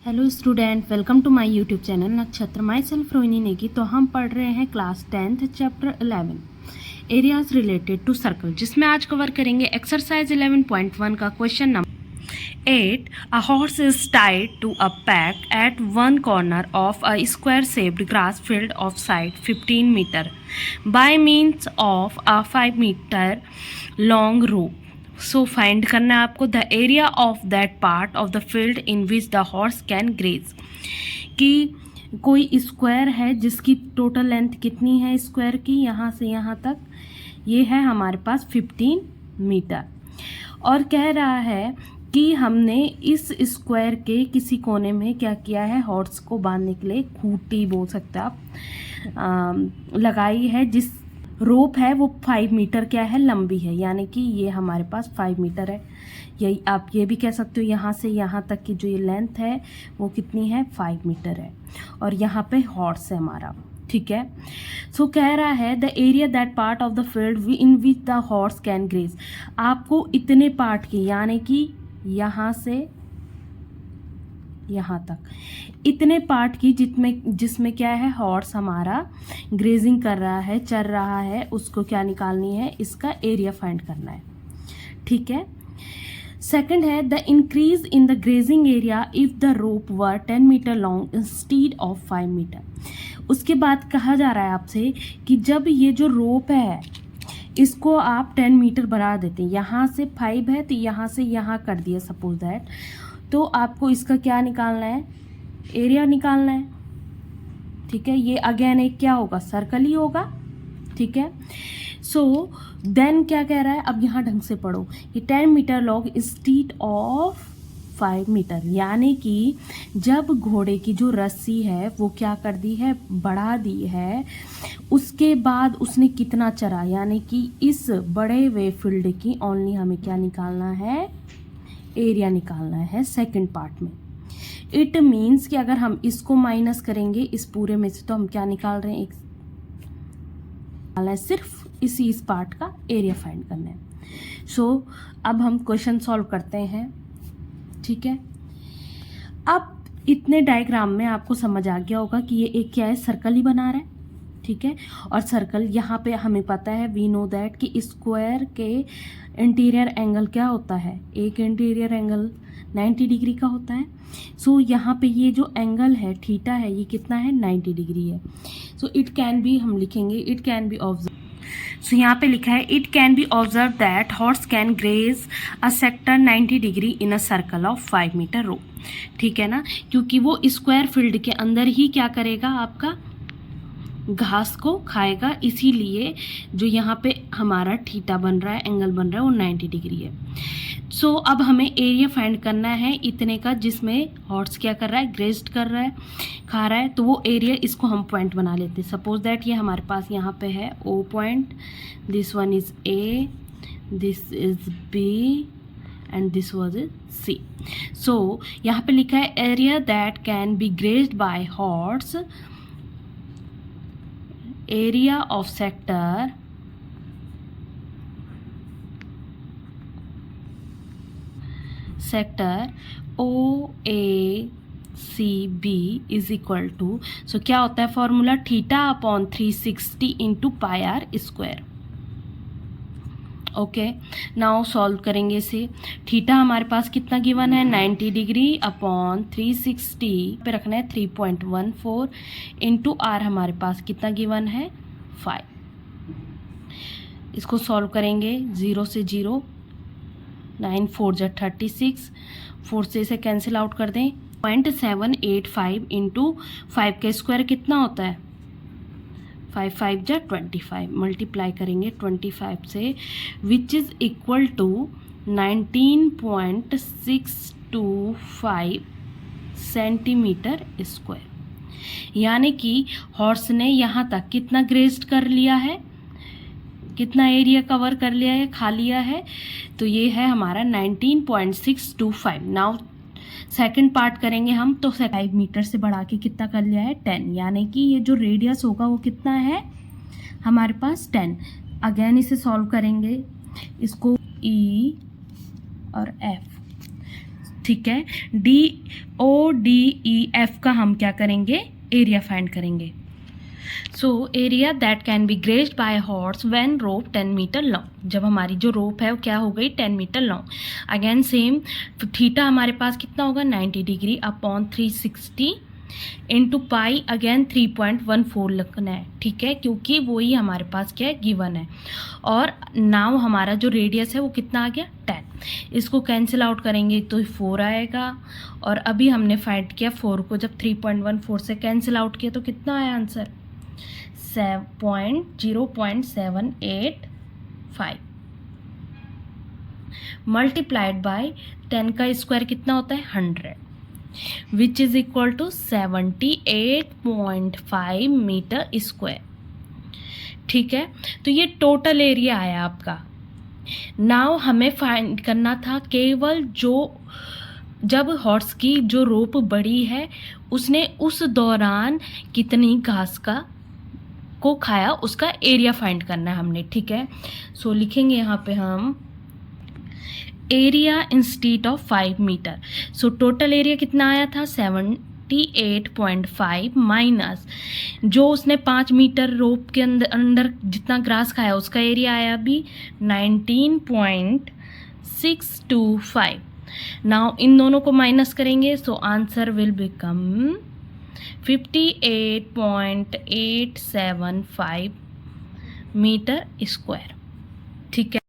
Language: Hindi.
Hello student, welcome to my YouTube channel Nakshatra. Myself Rohini Negi. तो हम पढ़ रहे हैं class 10th chapter 11 areas related to circle, जिसमें आज कवर करेंगे एक्सरसाइज 11.1 का question number 8। A horse is tied to a peg at one corner of a square shaped grass field of side 15 metre by means of a 5 metre long rope. So find करना है आपको the area of that part of the field in which the horse can graze. कि कोई स्क्वायर है जिसकी टोटल लेंथ कितनी है स्क्वायर की, यहाँ से यहाँ तक ये है हमारे पास 15 मीटर। और कह रहा है कि हमने इस स्क्वायर के किसी कोने में क्या किया है, हॉर्स को बांधने के लिए खूंटी बोल सकते आप लगाई है, जिस रोप है वो 5 मीटर क्या है लंबी है, यानी कि ये हमारे पास 5 मीटर है। यही आप ये भी कह सकते हो यहाँ से यहाँ तक की जो ये लेंथ है वो कितनी है 5 मीटर है। और यहाँ पे हॉर्स है हमारा, ठीक है। सो कह रहा है the area that part of the field in which the horse can graze. आपको इतने पार्ट की, यानी कि यहाँ से यहाँ तक इतने पार्ट की जिसमें क्या है हॉर्स हमारा ग्रेजिंग कर रहा है, चल रहा है, उसको क्या निकालनी है, इसका एरिया फाइंड करना है, ठीक है। सेकंड है the increase in the grazing area if the rope were 10 metre long instead of 5 metre. उसके बाद कहा जा रहा है आपसे कि जब ये जो रोप है इसको आप 10 मीटर बढ़ा देते हैं, यहाँ से 5 है तो यहाँ से यहाँ कर दिया सपोज दैट, तो आपको इसका क्या निकालना है, एरिया निकालना है, ठीक है। ये अगेन एक क्या होगा, सर्कल ही होगा, ठीक है। सो देन क्या कह रहा है, अब यहाँ ढंग से पढ़ो, ये 10 metre long instead of 5 metre, यानी कि जब घोड़े की जो रस्सी है वो क्या कर दी है, बढ़ा दी है, उसके बाद उसने कितना चरा, यानी कि इस बड़े हुए फील्ड की ओनली हमें क्या निकालना है, एरिया निकालना है सेकंड पार्ट में। इट मीन्स कि अगर हम इसको माइनस करेंगे इस पूरे में से, तो हम क्या निकाल रहे हैं, एक निकालना है सिर्फ इस पार्ट का एरिया फाइंड करना है। सो अब हम क्वेश्चन सॉल्व करते हैं, ठीक है। अब इतने डायग्राम में आपको समझ आ गया होगा कि ये एक क्या है, सर्कल ही बना रहा है, ठीक है। और सर्कल यहाँ पे हमें पता है, वी नो दैट कि स्क्वायर के इंटीरियर एंगल क्या होता है, एक इंटीरियर एंगल 90 डिग्री का होता है। सो यहाँ पे ये जो एंगल है थीटा है, ये कितना है, 90 डिग्री है। सो इट कैन बी, हम लिखेंगे it can be observe. So यहाँ पे लिखा है it can be observe that horse can graze a sector 90 degree in a circle of 5 metre रो, ठीक है ना, क्योंकि वो स्क्वायर फील्ड के अंदर ही क्या करेगा, आपका घास को खाएगा, इसीलिए जो यहाँ पे हमारा थीटा बन रहा है, एंगल बन रहा है, वो 90 डिग्री है। सो अब हमें एरिया फाइंड करना है इतने का, जिसमें हॉर्स क्या कर रहा है, ग्रेज्ड कर रहा है, खा रहा है, तो वो एरिया, इसको हम पॉइंट बना लेते हैं। सपोज दैट ये हमारे पास यहाँ पे है O point, this one is A, this is B and this was is C. So यहाँ पे लिखा है area that can be grazed by horse, area of sector OACB is equal to, so क्या होता है formula, theta upon 360 into pi R square. Okay, now solve करेंगे इसे। थीटा हमारे पास कितना गिवन है, 90 डिग्री अपॉन 360 पे रखना है 3.14 इंटू आर हमारे पास कितना गिवन है, 5। इसको सॉल्व करेंगे, 0 से 0, 9 4 जा 36, 4 से इसे कैंसिल आउट कर दें, 0.785 इंटू 5 का स्क्वायर कितना होता है, 5 5 जा 25, मल्टीप्लाई करेंगे 25 से, which is equal to 19.625 centimetre square. यानी कि हॉर्स ने यहाँ तक कितना ग्रेज्ड कर लिया है, कितना एरिया कवर कर लिया है, खा लिया है, तो ये है हमारा 19.625। नाउ सेकंड पार्ट करेंगे हम, तो 5 मीटर से बढ़ा के कितना कर लिया है, 10, यानी कि ये जो रेडियस होगा वो कितना है हमारे पास, 10। अगेन इसे सॉल्व करेंगे, इसको ई और एफ, ठीक है, DODEF का हम क्या करेंगे, एरिया फाइंड करेंगे। So area that can be grazed by horse when rope 10 metre long, जब हमारी जो रोप है वो क्या हो गई 10 metre long. Again same, theta हमारे पास कितना होगा 90 degree upon 360 into pi, again 3.14 लगना है, ठीक है, क्योंकि वही हमारे पास क्या है गिवन है। और नाउ हमारा जो रेडियस है वो कितना आ गया 10, इसको कैंसिल आउट करेंगे तो 4 आएगा। और अभी हमने फाइंड किया 4 को जब 3.14 से कैंसिल आउट किया तो कितना आया आंसर 0.785 मल्टीप्लाइड बाय 10 का स्क्वायर कितना होता है 100, which is equal to 78.5 metre square. ठीक है, तो ये टोटल एरिया आया आपका। नाउ हमें फाइंड करना था केवल जो जब हॉर्स की जो रोप बड़ी है उसने उस दौरान कितनी घास को खाया, उसका एरिया फाइंड करना है हमने। ठीक है, सो लिखेंगे यहाँ पे हम area instead of 5 metre. So total area कितना आया था 78.5 माइनस जो उसने 5 मीटर रोप के अंदर जितना ग्रास खाया उसका एरिया आया अभी 19.625। नाउ इन दोनों को माइनस करेंगे so answer will become 58.875 metre square. ठीक है,